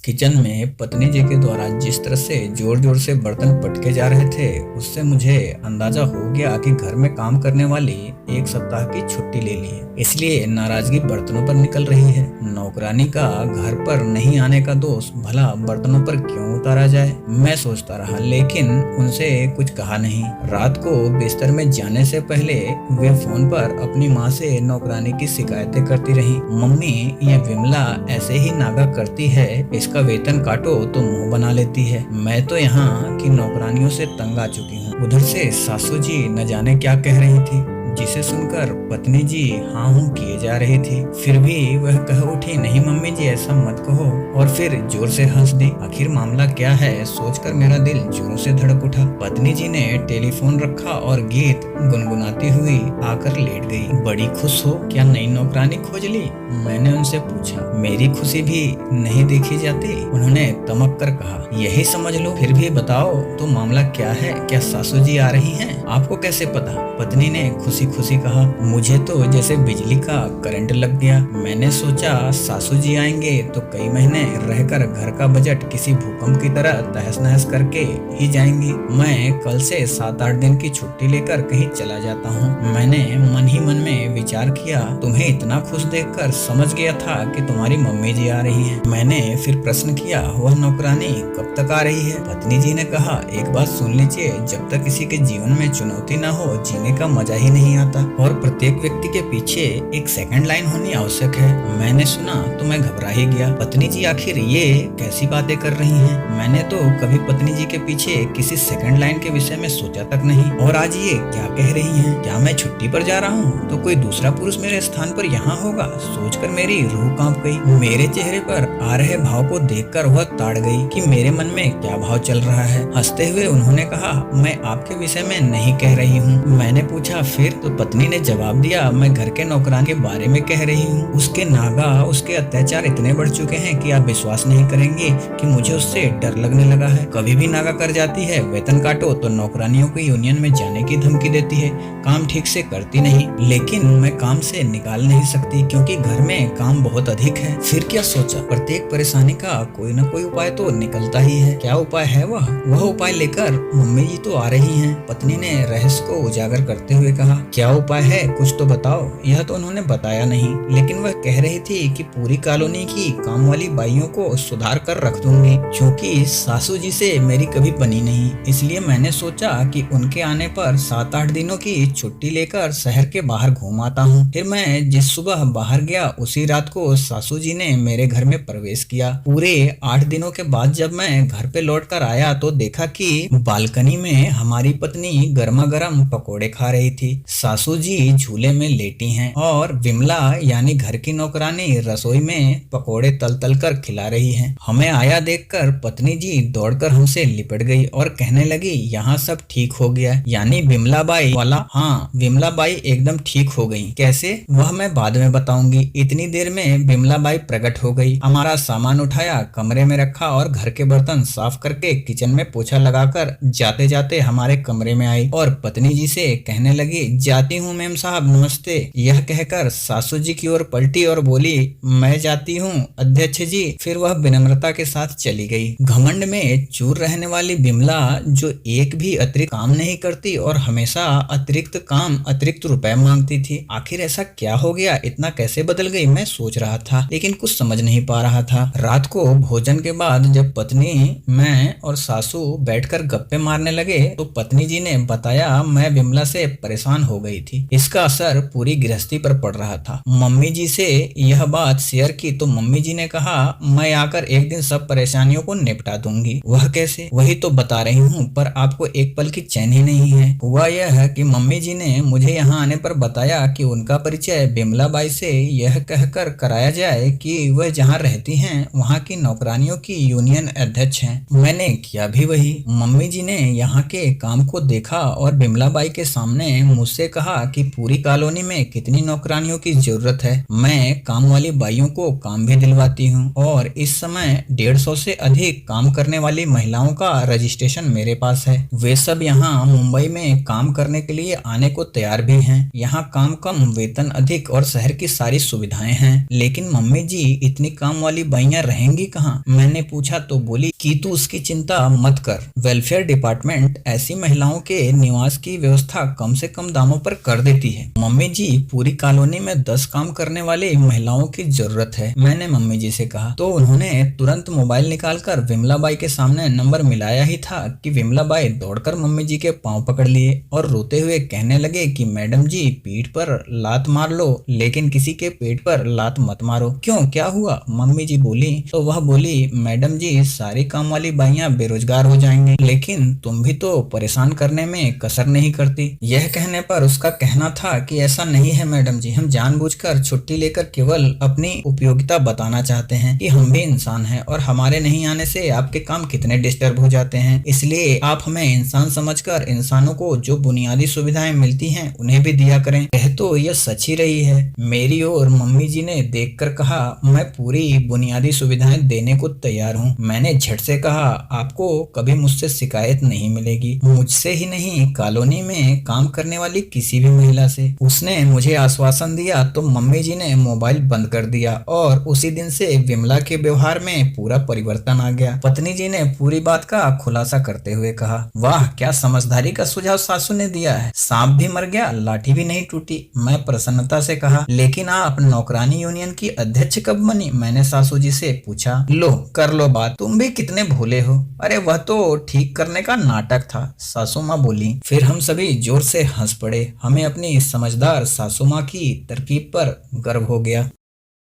Kitchen में पत्नी जी के द्वारा जिस तरह से जोर जोर से बर्तन पटके जा रहे थे, उससे मुझे अंदाजा हो गया कि घर में काम करने वाली एक सप्ताह की छुट्टी ले ली है, इसलिए नाराजगी बर्तनों पर निकल रही है। नौकरानी का घर पर नहीं आने का दोष भला बर्तनों पर क्यों उतारा जाए, मैं सोचता रहा, लेकिन उनसे कुछ कहा नहीं। रात को बिस्तर में जाने से पहले वे फोन पर अपनी माँ से नौकरानी की शिकायतें करती रही। मम्मी, ये विमला ऐसे ही नागा करती है, इसका वेतन काटो तो मुंह बना लेती है। मैं तो यहाँ की नौकरानियों से तंग आ चुकी हूँ। उधर से सासू जी न जाने क्या कह रही थी, जिसे सुनकर पत्नी जी हाँ हूँ किए जा रही थी। फिर भी वह कह उठी, नहीं मम्मी जी ऐसा मत कहो, और फिर जोर से हंस दी। आखिर मामला क्या है सोचकर मेरा दिल जोरों से धड़क उठा। पत्नी जी ने टेलीफोन रखा और गीत गुनगुनाती हुई आकर लेट गई। बड़ी खुश हो, क्या नई नौकरानी खोज ली? मैंने उनसे पूछा। मेरी खुशी भी नहीं देखी जाती, उन्होंने तमक कर कहा। यही समझ लो। फिर भी बताओ तो मामला क्या है? क्या सासू जी आ रही हैं? आपको कैसे पता? पत्नी ने खुशी खुशी कहा। मुझे तो जैसे बिजली का करंट लग गया। मैंने सोचा सासू जी आएंगे तो कई महीने रहकर घर का बजट किसी भूकंप की तरह तहस नहस करके ही जाएंगी। मैं कल से 7-8 दिन की छुट्टी लेकर कहीं चला जाता हूँ। मैंने मन ही मन में विचार किया, तुम्हें इतना खुश देखकर समझ गया था कि तुम्हारी मम्मी जी आ रही हैं। मैंने फिर प्रश्न किया, वह नौकरानी कब तक आ रही है? पत्नी जी ने कहा, एक बात सुन लीजिए, जब तक किसी के जीवन में चुनौती न हो, जीने का मजा ही नहीं आता, और प्रत्येक व्यक्ति के पीछे एक सेकंड लाइन होनी आवश्यक है। मैंने सुना तो मैं घबरा ही गया। पत्नी जी आखिर ये कैसी बातें कर रही हैं? मैंने तो कभी पत्नी जी के पीछे किसी सेकंड लाइन के विषय में सोचा तक नहीं, और आज ये क्या कह रही हैं? क्या मैं छुट्टी पर जा रहा हूँ तो कोई दूसरा पुरुष मेरे स्थान पर यहाँ होगा? सोचकर मेरी रूह कांप गई। मेरे चेहरे पर आ रहे भाव को देखकर वह ताड़ गई कि मेरे मन में क्या भाव चल रहा है। हंसते हुए उन्होंने कहा, मैं आपके विषय में नहीं कह रही हूँ। मैंने पूछा, फिर? तो पत्नी ने जवाब दिया, मैं घर के नौकरान के बारे में कह रही हूँ। उसके नागा, उसके अत्याचार इतने बढ़ चुके हैं कि आप विश्वास नहीं करेंगे कि मुझे उससे डर लगने लगा है। कभी भी नागा कर जाती है, वेतन काटो तो नौकरानियों को यूनियन में जाने की धमकी देती है, काम ठीक से करती नहीं। लेकिन मैं काम से निकाल नहीं सकती क्योंकि घर में काम बहुत अधिक है। फिर क्या सोचा, प्रत्येक परेशानी का कोई न कोई उपाय तो निकलता ही है। क्या उपाय है वह उपाय लेकर मम्मी जी तो आ रही हैं। पत्नी ने रहस्य को उजागर करते हुए कहा, क्या उपाय है, कुछ तो बताओ। यह तो उन्होंने बताया नहीं, लेकिन वह कह रही थी कि पूरी कॉलोनी की काम वाली बाइयों को सुधार कर रख दूंगी। क्योंकि सासू जी से मेरी कभी बनी नहीं, इसलिए मैंने सोचा कि उनके आने पर 7-8 दिनों की छुट्टी लेकर शहर के बाहर घूम आता हूँ। फिर मैं जिस सुबह बाहर गया, उसी रात को सासू जी ने मेरे घर में प्रवेश किया। पूरे 8 दिनों के बाद जब मैं घर पे लौट कर आया तो देखा कि बालकनी में हमारी पत्नी गर्मा गर्म पकौड़े खा रही थी। सासू जी झूले में लेटी हैं और विमला यानी घर की नौकरानी रसोई में पकोड़े तल तल कर खिला रही हैं। हमें आया देखकर पत्नी जी दौड़कर हमसे लिपट गई और कहने लगी, यहाँ सब ठीक हो गया, यानी विमला बाई वाला। हाँ, विमला बाई एकदम ठीक हो गई। कैसे, वह मैं बाद में बताऊंगी। इतनी देर में विमला बाई प्रकट हो गई। हमारा सामान उठाया, कमरे में रखा और घर के बर्तन साफ करके किचन में पोछा लगाकर जाते जाते हमारे कमरे में आई और पत्नी जी से कहने लगी, जाती हूँ मेम साहब, नमस्ते। यह कहकर सासू जी की ओर पलटी और बोली, मैं जाती हूँ अध्यक्ष जी। फिर वह विनम्रता के साथ चली गई। घमंड में चूर रहने वाली विमला, जो एक भी अतिरिक्त काम नहीं करती और हमेशा अतिरिक्त काम अतिरिक्त रुपए मांगती थी, आखिर ऐसा क्या हो गया, इतना कैसे बदल गई, मैं सोच रहा था, लेकिन कुछ समझ नहीं पा रहा था। रात को भोजन के बाद जब पत्नी, मैं और सासू बैठकर गप्पे मारने लगे तो पत्नी जी ने बताया, मैं विमला से परेशान हो गई थी, इसका असर पूरी गृहस्थी पर पड़ रहा था। मम्मी जी से यह बात शेयर की तो मम्मी जी ने कहा, मैं आकर एक दिन सब परेशानियों को निपटा दूंगी। वह कैसे? वही तो बता रही हूँ, पर आपको एक पल की चैन ही नहीं है। हुआ यह है कि मम्मी जी ने मुझे यहाँ आने पर बताया कि उनका परिचय विमला बाई से यह कहकर कराया जाए कि वह जहाँ रहती हैं वहाँ की नौकरानियों की यूनियन अध्यक्ष हैं। मैंने किया भी वही। मम्मी जी ने यहाँ के काम को देखा और विमला बाई के सामने मुझसे से कहा कि पूरी कॉलोनी में कितनी नौकरानियों की जरूरत है, मैं काम वाली बाइयों को काम भी दिलवाती हूँ और इस समय 150 से अधिक काम करने वाली महिलाओं का रजिस्ट्रेशन मेरे पास है। वे सब यहाँ मुंबई में काम करने के लिए आने को तैयार भी हैं। यहाँ काम कम, वेतन अधिक और शहर की सारी सुविधाएं हैं। लेकिन मम्मी जी, इतनी काम वाली बाइयां रहेंगी कहाँ? मैंने पूछा तो बोली कि तू उसकी चिंता मत कर, वेलफेयर डिपार्टमेंट ऐसी महिलाओं के निवास की व्यवस्था कम से कम दामों पर कर देती है। मम्मी जी, पूरी कॉलोनी में 10 काम करने वाले महिलाओं की जरूरत है, मैंने मम्मी जी से कहा। तो उन्होंने तुरंत मोबाइल निकालकर विमला बाई के सामने नंबर मिलाया ही था कि विमला बाई दौड़कर मम्मी जी के पांव पकड़ लिए और रोते हुए कहने लगे कि मैडम जी, पीठ पर लात मार लो लेकिन किसी के पेट पर लात मत मारो। क्यों, क्या हुआ? मम्मी जी बोली। तो वह बोली, मैडम जी, सारी काम वाली बाइयां बेरोजगार हो जाएंगी, लेकिन तुम भी तो परेशान करने में कसर नहीं करती। यह कहने पर उसका कहना था कि ऐसा नहीं है मैडम जी, हम जानबूझकर छुट्टी लेकर केवल अपनी उपयोगिता बताना चाहते हैं कि हम भी इंसान हैं और हमारे नहीं आने से आपके काम कितने डिस्टर्ब हो जाते हैं। इसलिए आप हमें इंसान समझकर इंसानों को जो बुनियादी सुविधाएं मिलती हैं उन्हें भी दिया करें। कह तो यह सच ही रही है। मेरी ओर मम्मी जी ने देखकर कहा, मैं पूरी बुनियादी सुविधाएं देने को तैयार हूँ। मैंने झट से कहा, आपको कभी मुझसे शिकायत नहीं मिलेगी, मुझसे ही नहीं, कॉलोनी में काम करने वाली किसी भी महिला से। उसने मुझे आश्वासन दिया तो मम्मी जी ने मोबाइल बंद कर दिया और उसी दिन से विमला के व्यवहार में पूरा परिवर्तन आ गया। पत्नी जी ने पूरी बात का खुलासा करते हुए कहा, वाह, क्या समझदारी का सुझाव सासू ने दिया है। सांप भी मर गया, लाठी भी नहीं टूटी। मैं प्रसन्नता से कहा, लेकिन आप नौकरानी यूनियन की अध्यक्ष कब बनी? मैंने सासू जी से पूछा। लो, कर लो बात, तुम भी कितने भोले हो। अरे वह तो ठीक करने का नाटक था, सासू माँ बोली। फिर हम सभी जोर से हंस पड़े। हमें अपनी समझदार सासू माँ की तरकीब पर गर्व हो गया।